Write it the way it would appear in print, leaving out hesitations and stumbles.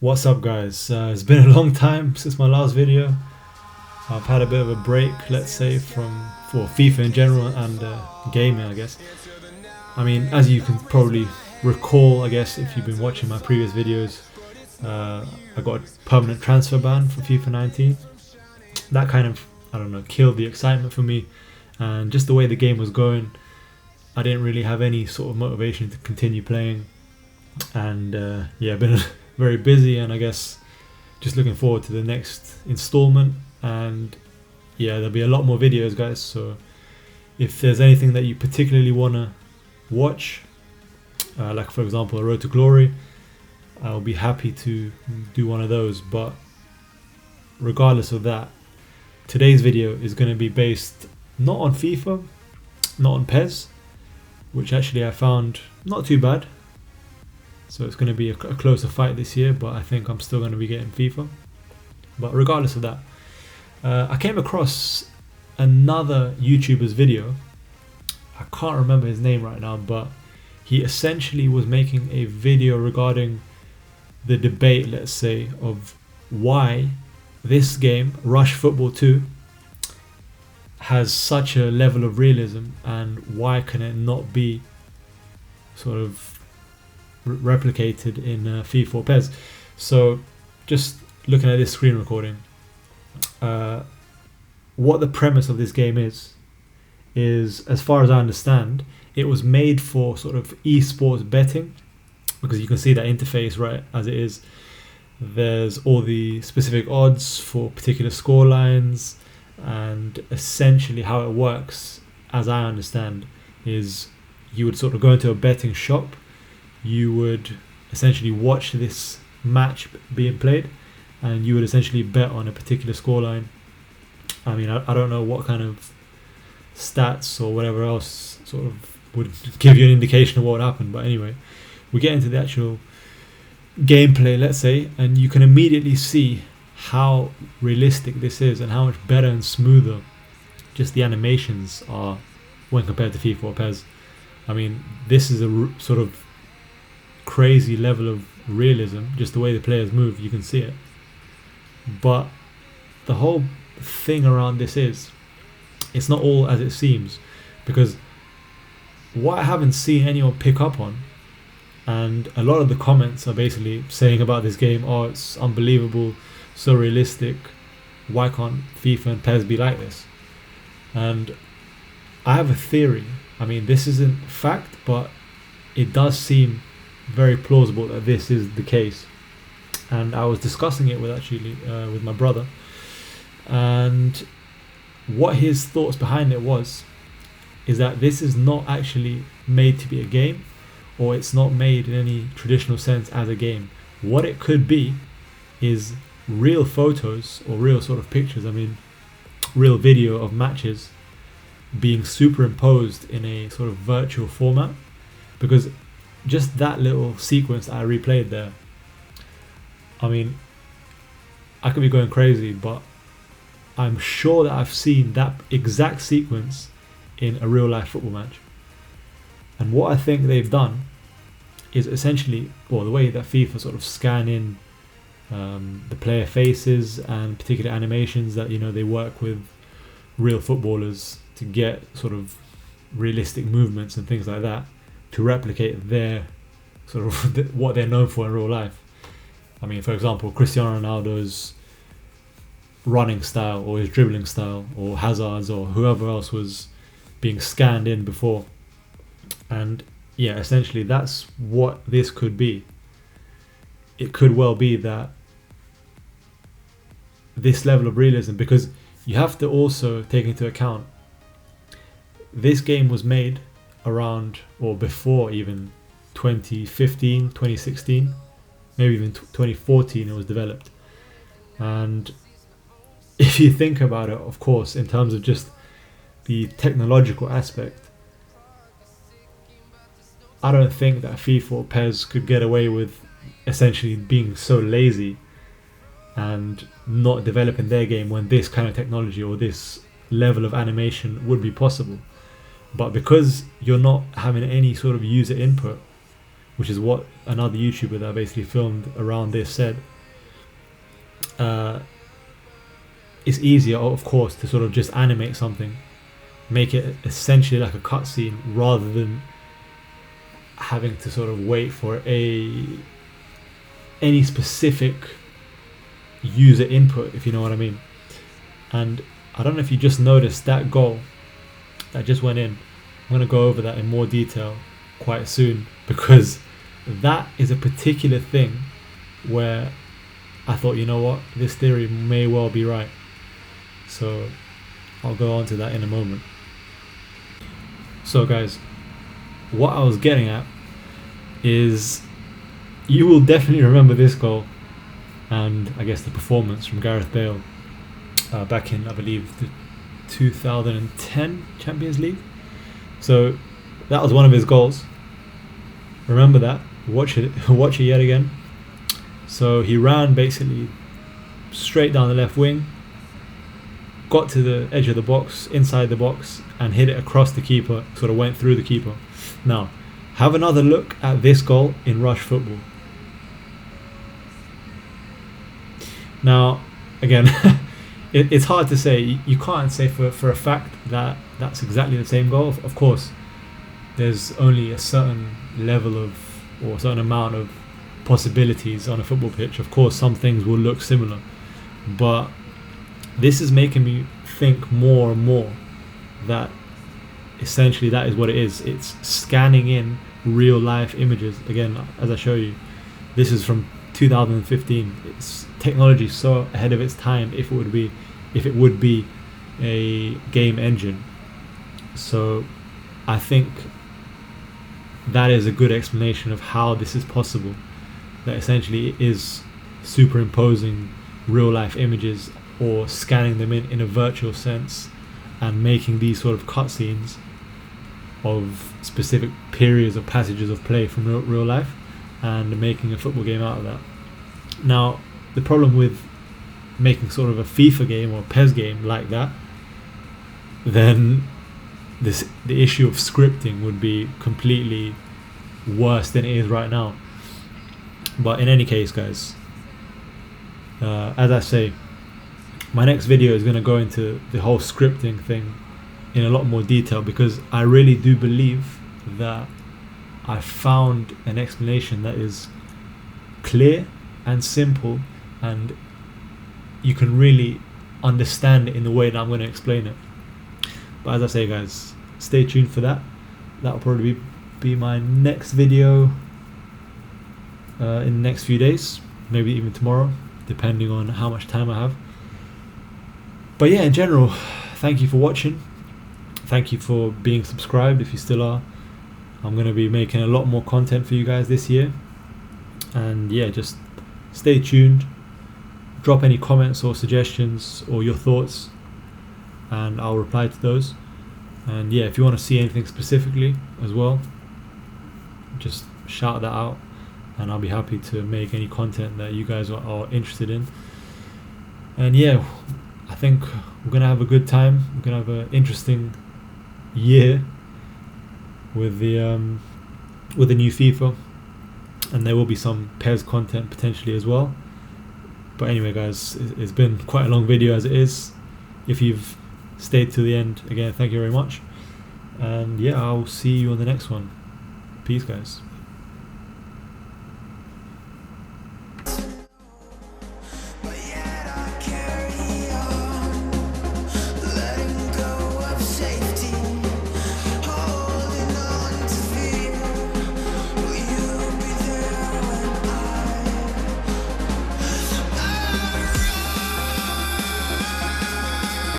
What's up, guys? It's been a long time since my last video. I've had a bit of a break, let's say, for FIFA in general and gaming, I guess. I mean, as you can probably recall, I guess, if you've been watching my previous videos, I got a permanent transfer ban for FIFA 19. That kind of, I don't know, killed the excitement for me, and just the way the game was going, I didn't really have any sort of motivation to continue playing. And yeah, I've been very busy, and I guess just looking forward to the next installment. And yeah, there'll be a lot more videos, guys, so if there's anything that you particularly want to watch, like for example a Road to Glory, I'll be happy to do one of those. But regardless of that, today's video is going to be based not on FIFA, not on PES, which actually I found not too bad. So it's going to be a closer fight this year, but I think I'm still going to be getting FIFA. But regardless of that, I came across another YouTuber's video. I can't remember his name right now, but he essentially was making a video regarding the debate, let's say, of why this game, Rush Football 2, has such a level of realism, and why can it not be sort of replicated in FIFA or PES. So just looking at this screen recording, what the premise of this game is, as far as I understand, it was made for sort of esports betting, because you can see that interface right as it is. There's all the specific odds for particular score lines, and essentially how it works, as I understand, is you would sort of go into a betting shop, you would essentially watch this match being played, and you would essentially bet on a particular scoreline. I mean, I don't know what kind of stats or whatever else sort of would give you an indication of what would happen, but anyway, we get into the actual gameplay, let's say, and you can immediately see how realistic this is and how much better and smoother just the animations are when compared to FIFA or PES. I mean, this is a sort of crazy level of realism, just the way the players move, you can see it. But the whole thing around this is, it's not all as it seems, because what I haven't seen anyone pick up on, and a lot of the comments are basically saying about this game, oh, it's unbelievable, so realistic, why can't FIFA and PES be like this? And I have a theory. I mean, this isn't fact, but it does seem very plausible that this is the case. And I was discussing it with my brother, and what his thoughts behind it is that this is not actually made to be a game, or it's not made in any traditional sense as a game. What it could be is real photos or real sort of pictures, I mean real video of matches being superimposed in a sort of virtual format. Because just that little sequence that I replayed there, I mean, I could be going crazy, but I'm sure that I've seen that exact sequence in a real life football match. And what I think they've done is essentially, well, the way that FIFA sort of scan in the player faces and particular animations that, you know, they work with real footballers to get sort of realistic movements and things like that, to replicate their sort of what they're known for in real life. I mean, for example, Cristiano Ronaldo's running style, or his dribbling style, or Hazard's, or whoever else was being scanned in before. And yeah, essentially that's what this could be. It could well be that this level of realism, because you have to also take into account this game was made around or before even 2015, 2016, maybe even 2014 it was developed. And if you think about it, of course, in terms of just the technological aspect, I don't think that FIFA or PES could get away with essentially being so lazy and not developing their game when this kind of technology or this level of animation would be possible. But because you're not having any sort of user input, which is what another YouTuber that basically filmed around this said. It's easier, of course, to sort of just animate something, make it essentially like a cutscene, rather than having to sort of wait for any specific user input, if you know what I mean. And I don't know if you just noticed that goal that just went in. I'm going to go over that in more detail quite soon, because that is a particular thing where I thought, you know what, this theory may well be right. So I'll go on to that in a moment. So guys, what I was getting at is, you will definitely remember this goal, and I guess the performance from Gareth Bale back in, I believe, the 2010 Champions League. So that was one of his goals. Remember that. Watch it yet again. So he ran basically straight down the left wing, got to the edge of the box, inside the box, and hit it across the keeper, sort of went through the keeper. Now, have another look at this goal in Rush Football. Now, again, it's hard to say. You can't say for a fact that that's exactly the same goal. Of course, there's only a certain level of, or a certain amount of possibilities on a football pitch. Of course, some things will look similar, but this is making me think more and more that essentially that is what it is. It's scanning in real life images. Again, as I show you, this is from 2015. It's technology so ahead of its time, if it would be a game engine. So I think that is a good explanation of how this is possible, that essentially it is superimposing real life images or scanning them in a virtual sense and making these sort of cutscenes of specific periods or passages of play from real life and making a football game out of that. Now, the problem with making sort of a FIFA game or a PES game like that, then the issue of scripting would be completely worse than it is right now. But in any case, guys, as I say, my next video is going to go into the whole scripting thing in a lot more detail, because I really do believe that I found an explanation that is clear and simple, and you can really understand it in the way that I'm going to explain it. But as I say, guys, stay tuned for that. That'll probably be my next video in the next few days, maybe even tomorrow, depending on how much time I have. But yeah, in general, thank you for watching. Thank you for being subscribed if you still are. I'm going to be making a lot more content for you guys this year. And yeah, just stay tuned. Drop any comments or suggestions or your thoughts, and I'll reply to those. And yeah, if you want to see anything specifically as well, just shout that out, and I'll be happy to make any content that you guys are interested in. And yeah, I think we're gonna have a good time. We're gonna have an interesting year with the new FIFA, and there will be some PES content potentially as well. But anyway, guys, it's been quite a long video as it is. If you've stayed to the end, again, thank you very much. And yeah, I'll see you on the next one. Peace, guys.